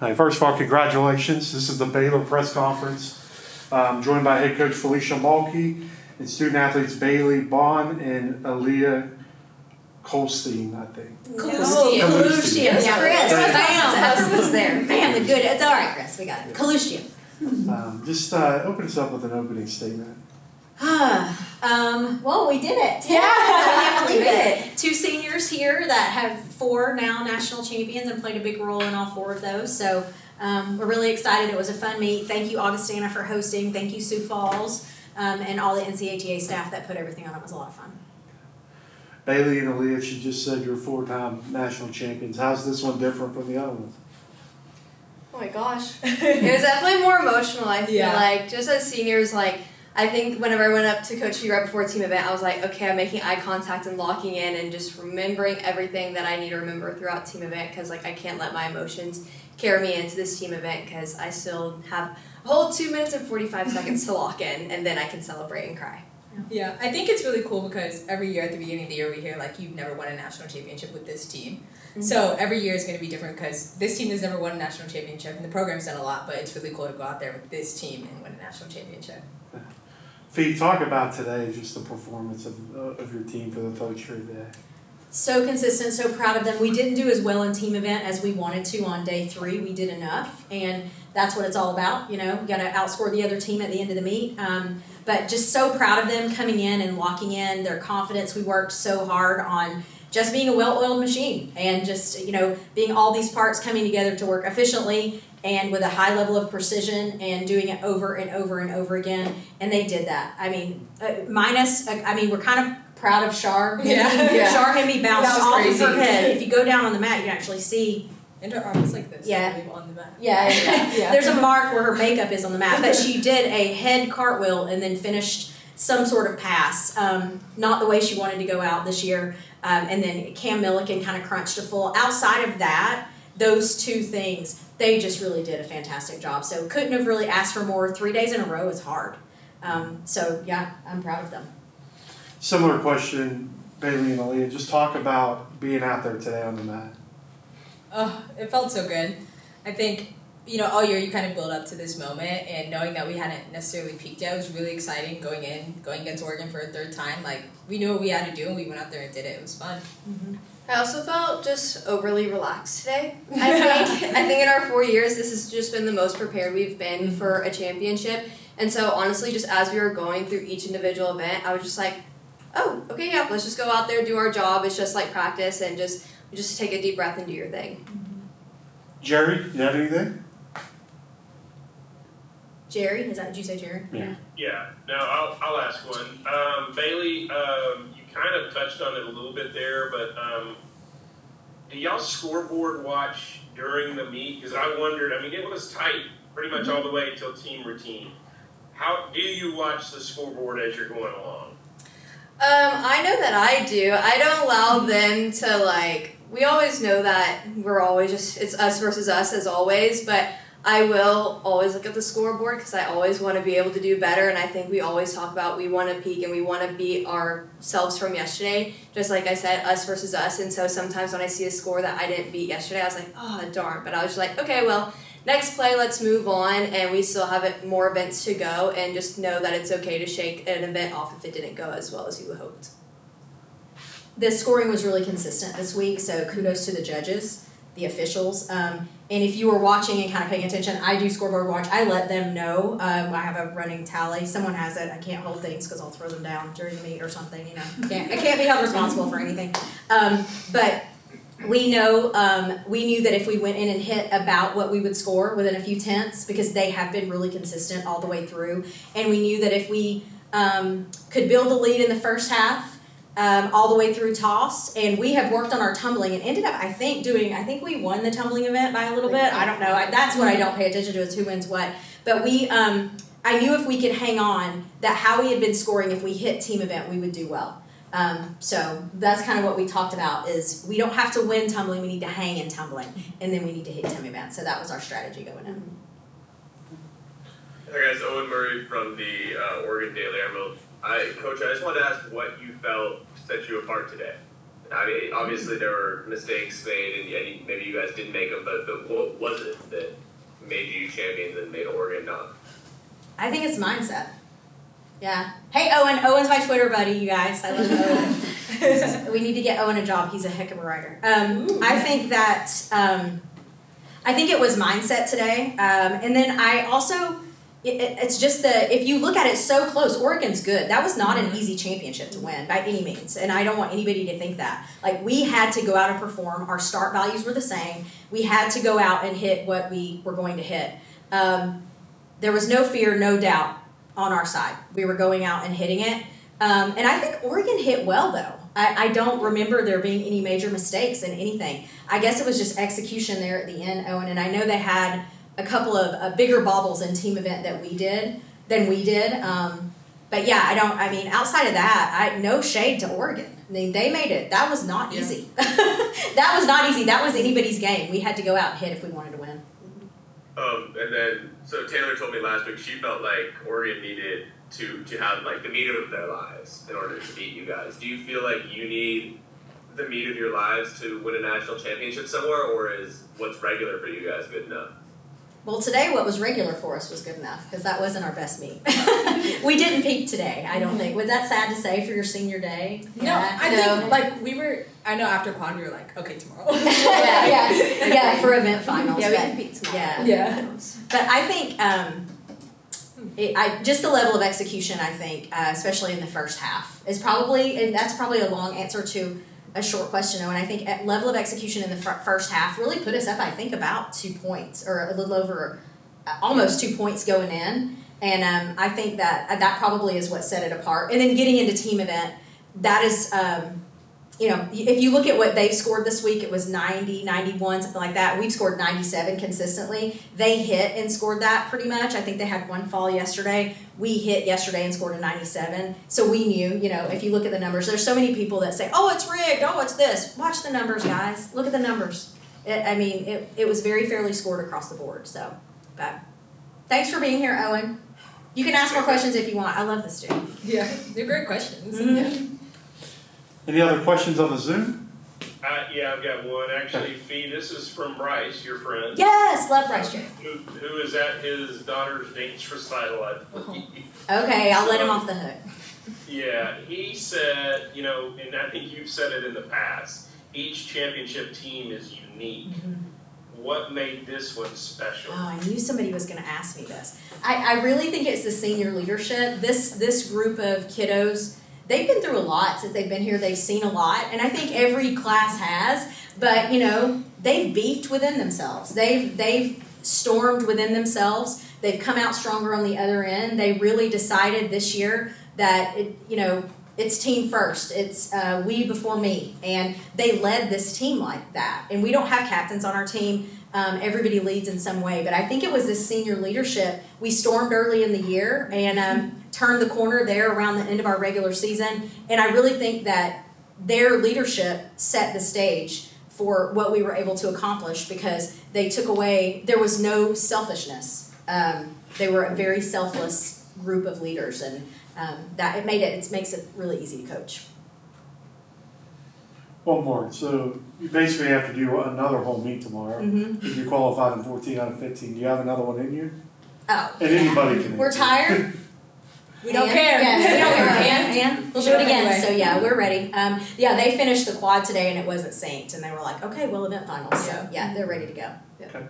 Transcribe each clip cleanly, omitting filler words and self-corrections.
Hey, first of all, congratulations. This is the Baylor press conference. Joined by head coach Felicia Mulkey and student athletes Bailey Bond and Aaliyah Colstein, I think. Kalustian. Yeah, Chris. Bam. Was there. Bam, the good. It's all right, Chris. We got it. Kalustian. Just open us up with an opening statement. Well, we did it. Yeah. I can't believe it. 2 seniors here that have 4 now national champions and played a big role in all 4 of those. So we're really excited. It was a fun meet. Thank you, Augustana, for hosting. Thank you, Sioux Falls, and all the NCATA staff that put everything on. It was a lot of fun. Bailey and Aaliyah, she just said you're 4-time national champions. How's this one different from the other ones? Oh my gosh. It was definitely more emotional, I feel like. Just as seniors, like, I think whenever I went up to Coach Fee right before a team event, I was like, okay, I'm making eye contact and locking in and just remembering everything that I need to remember throughout team event because, like, I can't let my emotions carry me into this team event because I still have a whole 2 minutes and 45 seconds to lock in, and then I can celebrate and cry. Yeah, I think it's really cool because every year at the beginning of the year we hear, like, you've never won a national championship with this team. Mm-hmm. So every year is going to be different because this team has never won a national championship, and the program's done a lot, but it's really cool to go out there with this team and win a national championship. Fee, talk about today, just the performance of your team for the third straight day. So consistent, so proud of them. We didn't do as well in team event as we wanted to on day 3. We did enough, and that's what it's all about. You know, got to outscore the other team at the end of the meet. But just so proud of them coming in and locking in their confidence. We worked so hard on just being a well-oiled machine and just, you know, being all these parts coming together to work efficiently and with a high level of precision and doing it over and over and over again. And they did that. I mean, we're kind of proud of Shar. Yeah. Shar had me bounce off crazy. of her head. If you go down on the mat, you can actually see. And her arm is like this. Yeah. On the mat. Yeah. There's a mark where her makeup is on the mat. But she did a head cartwheel and then finished some sort of pass. Not the way she wanted to go out this year. And then Cam Milliken kind of crunched a full. Outside of that, those 2 things, they just really did a fantastic job. So couldn't have really asked for more. 3 days in a row is hard. So, yeah, I'm proud of them. Similar question, Bailey and Aaliyah. Just talk about being out there today on the mat. Oh, it felt so good. I think, you know, all year you kind of build up to this moment, and knowing that we hadn't necessarily peaked yet was really exciting going against Oregon for a 3rd time. Like, we knew what we had to do, and we went out there and did it. It was fun. Mm-hmm. I also felt just overly relaxed today. I think in our 4 years, this has just been the most prepared we've been for a championship. And so honestly, just as we were going through each individual event, I was just like, oh, okay, yeah, let's just go out there, do our job. It's just like practice and just take a deep breath and do your thing. Jerry, you have anything? Jerry, did you say Jerry? Yeah. No, I'll ask one. Bailey, you kind of touched on it a little bit there, but do y'all scoreboard watch during the meet? Because I wondered, I mean, it was tight pretty much all the way until team routine. How do you watch the scoreboard as you're going along? I know that I do. I don't allow them to, like, we always know that we're always just, it's us versus us as always, but I will always look at the scoreboard because I always want to be able to do better, and I think we always talk about we want to peak and we want to beat ourselves from yesterday, just like I said, us versus us, and so sometimes when I see a score that I didn't beat yesterday, I was like, oh, darn, but I was just like, okay, well, next play, let's move on, and we still have more events to go, and just know that it's okay to shake an event off if it didn't go as well as you hoped. The scoring was really consistent this week, so kudos to the judges, the officials. And if you were watching and kind of paying attention, I do scoreboard watch. I let them know. I have a running tally. Someone has it. I can't hold things because I'll throw them down during the meet or something. You know, I can't be held responsible for anything. But we knew that if we went in and hit about what we would score within a few tenths, because they have been really consistent all the way through, and we knew that if we could build the lead in the first half, all the way through toss, and we have worked on our tumbling and ended up, I think we won the tumbling event by a little bit. I don't know. That's what I don't pay attention to, is who wins what. But I knew if we could hang on, that how we had been scoring, if we hit team event, we would do well. So that's kind of what we talked about, is we don't have to win tumbling, we need to hang in tumbling, and then we need to hit team event. So that was our strategy going in. Hey guys, Owen Murray from the Oregon Daily Emerald. Coach, I just wanted to ask what you felt set you apart today. I mean, obviously there were mistakes made, and maybe you guys didn't make them, but what was it that made you champions and made Oregon not? I think it's mindset. Yeah. Hey, Owen. Owen's my Twitter buddy, you guys. I love Owen. We need to get Owen a job. He's a heck of a writer. I think that, I think it was mindset today. And then I also, it's just if you look at it so close, Oregon's good. That was not an easy championship to win by any means. And I don't want anybody to think that. Like, we had to go out and perform. Our start values were the same. We had to go out and hit what we were going to hit. There was no fear, no doubt on our side. We were going out and hitting it. And I think Oregon hit well, though. I don't remember there being any major mistakes in anything. I guess it was just execution there at the end, Owen. And I know they had a couple of bigger bobbles in team event than we did. But yeah, outside of that, no shade to Oregon. I mean, they made it. That was not easy. That was not easy. That was anybody's game. We had to go out and hit if we wanted to win. And then, so Taylor told me last week she felt like Oregon needed to have like the meat of their lives in order to beat you guys. Do you feel like you need the meat of your lives to win a national championship somewhere, or is what's regular for you guys good enough? Well, today what was regular for us was good enough because that wasn't our best meet. We didn't peak today, I don't think. Was that sad to say for your senior day? No, I think like I know after Quan we were like, okay, tomorrow. yeah, for event finals. Yeah, we can peak tomorrow. Yeah. But I think just the level of execution, I think, especially in the first half, is probably, and that's probably a long answer to a short question, and I think at level of execution in the first half really put us up, I think, about 2 points, or a little over, almost 2 points going in, and I think that probably is what set it apart. And then getting into team event, that is, if you look at what they've scored this week, it was 90, 91, something like that. We've scored 97 consistently. They hit and scored that pretty much. I think they had one fall yesterday. We hit yesterday and scored a 97. So we knew, if you look at the numbers, there's so many people that say, oh, it's rigged, oh, it's this. Watch the numbers, guys. Look at the numbers. It was very fairly scored across the board. So, but thanks for being here, Owen. You can ask more questions if you want. I love this dude. Yeah, they're great questions. Mm-hmm. Yeah. Any other questions on the Zoom? Yeah, I've got one. Actually, Fee, this is from Bryce, your friend. Yes, love Bryce J. Who is at his daughter's dance recital, I believe. Okay, I'll let him off the hook. Yeah, he said, and I think you've said it in the past, each championship team is unique. Mm-hmm. What made this one special? Oh, I knew somebody was going to ask me this. I really think it's the senior leadership. This group of kiddos, they've been through a lot since they've been here. They've seen a lot, and I think every class has. But they've beefed within themselves. They've stormed within themselves. They've come out stronger on the other end. They really decided this year that it's team first. It's we before me, and they led this team like that. And we don't have captains on our team. Everybody leads in some way, but I think it was this senior leadership. We stormed early in the year and turned the corner there around the end of our regular season, and I really think that their leadership set the stage for what we were able to accomplish because they took away, there was no selfishness. They were a very selfless group of leaders, and it makes it really easy to coach. One more. So you basically have to do another whole meet tomorrow. Mm-hmm. If you qualified in 14 out of 15, do you have another one in you? Oh, And anybody can. we're tired. We don't care. Yeah, we don't care. And We'll do it again. Anyway. So yeah, we're ready. They finished the quad today and it wasn't synced, and they were like, okay, well, event finals. So yeah, they're ready to go. Okay.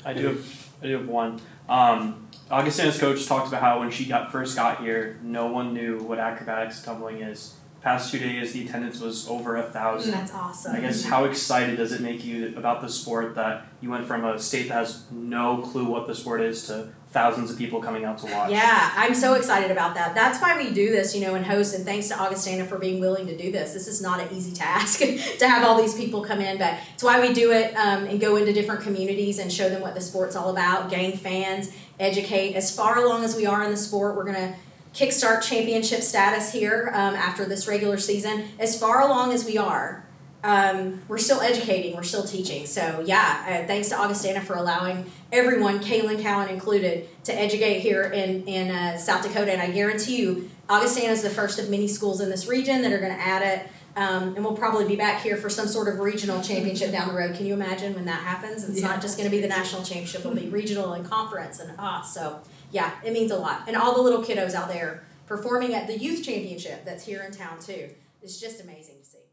I do have one. Augustina's coach talked about how when she first got here, no one knew what acrobatics tumbling is. Past 2 days, the attendance was over 1,000. That's awesome. I guess how excited does it make you about the sport that you went from a state that has no clue what the sport is to thousands of people coming out to watch? Yeah, I'm so excited about that. That's why we do this, and host, and thanks to Augustina for being willing to do this. This is not an easy task to have all these people come in, but it's why we do it and go into different communities and show them what the sport's all about, gain fans, educate. As far along as we are in the sport, we're going to kickstart championship status here after this regular season. As far along as we are, we're still educating, we're still teaching. So yeah, thanks to Augustina for allowing everyone, Kaylin Cowan included, to educate here in South Dakota. And I guarantee you, Augustina is the first of many schools in this region that are going to add it. And we'll probably be back here for some sort of regional championship down the road. Can you imagine when that happens? It's not just going to be the national championship; it'll be regional and conference, and so yeah, it means a lot. And all the little kiddos out there performing at the youth championship that's here in town too. It's just amazing to see.